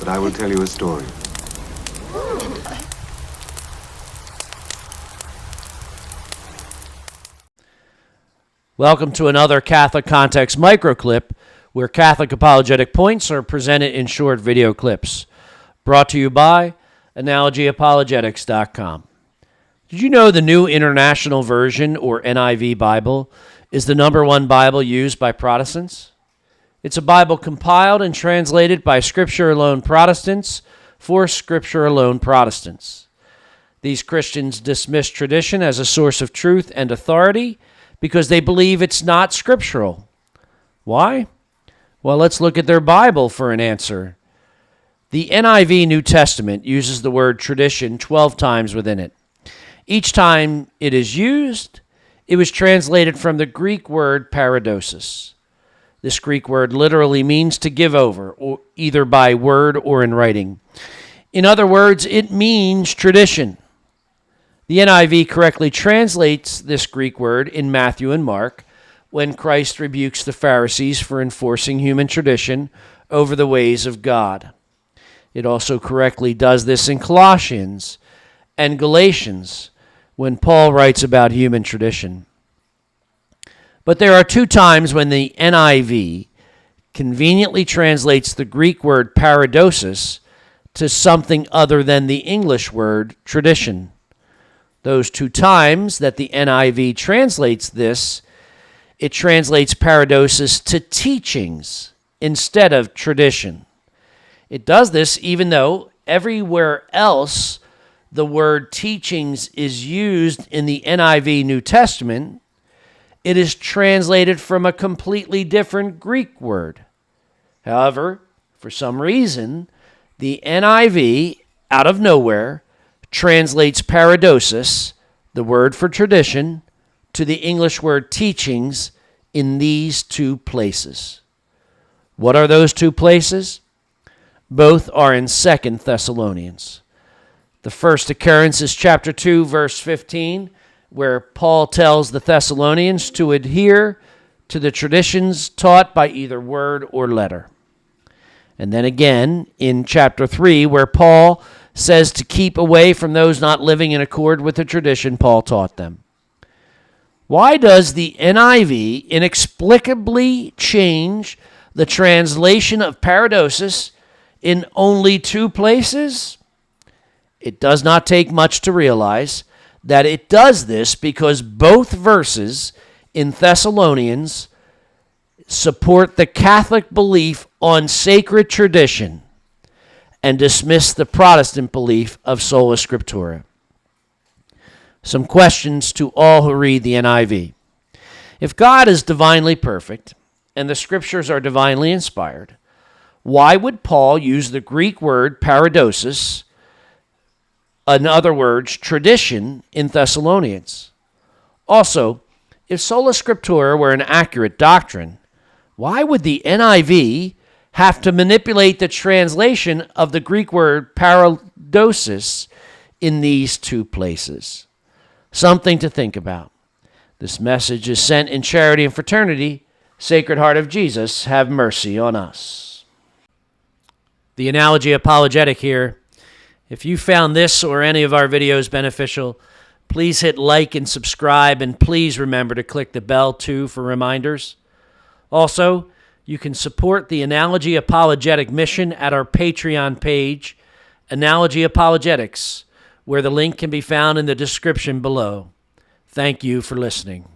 I will tell you a story. Welcome to another Catholic Context Microclip, where Catholic apologetic points are presented in short video clips. Brought to you by AnalogyApologetics.com. Did you know the New International Version, or NIV Bible, is the #1 Bible used by Protestants? It's a Bible compiled and translated by Scripture-alone Protestants for Scripture-alone Protestants. These Christians dismiss tradition as a source of truth and authority because they believe it's not scriptural. Why? Well, let's look at their Bible for an answer. The NIV New Testament uses the word tradition 12 times within it. Each time it is used, it was translated from the Greek word paradosis. This Greek word literally means to give over, or either by word or in writing. In other words, it means tradition. The NIV correctly translates this Greek word in Matthew and Mark when Christ rebukes the Pharisees for enforcing human tradition over the ways of God. It also correctly does this in Colossians and Galatians when Paul writes about human tradition. But there are two times when the NIV conveniently translates the Greek word paradosis to something other than the English word tradition. Those two times that the NIV translates this, it translates paradosis to teachings instead of tradition. It does this even though everywhere else the word teachings is used in the NIV New Testament, it is translated from a completely different Greek word. However, for some reason, the NIV, out of nowhere, translates paradosis, the word for tradition, to the English word teachings in these two places. What are those two places? Both are in 2 Thessalonians. The first occurrence is chapter 2, verse 15, where Paul tells the Thessalonians to adhere to the traditions taught by either word or letter. And then again in chapter 3, where Paul says to keep away from those not living in accord with the tradition Paul taught them. Why does the NIV inexplicably change the translation of paradosis in only two places? It does not take much to realize that it does this because both verses in Thessalonians support the Catholic belief on sacred tradition and dismiss the Protestant belief of sola scriptura. Some questions to all who read the NIV. If God is divinely perfect and the scriptures are divinely inspired, why would Paul use the Greek word paradosis, in other words, tradition, in Thessalonians? Also, if sola scriptura were an accurate doctrine, why would the NIV have to manipulate the translation of the Greek word paradosis in these two places? Something to think about. This message is sent in charity and fraternity. Sacred Heart of Jesus, have mercy on us. The Analogy Apologetic here. If you found this or any of our videos beneficial, please hit like and subscribe, and please remember to click the bell too for reminders. Also, you can support the Analogy Apologetic mission at our Patreon page, Analogy Apologetics, where the link can be found in the description below. Thank you for listening.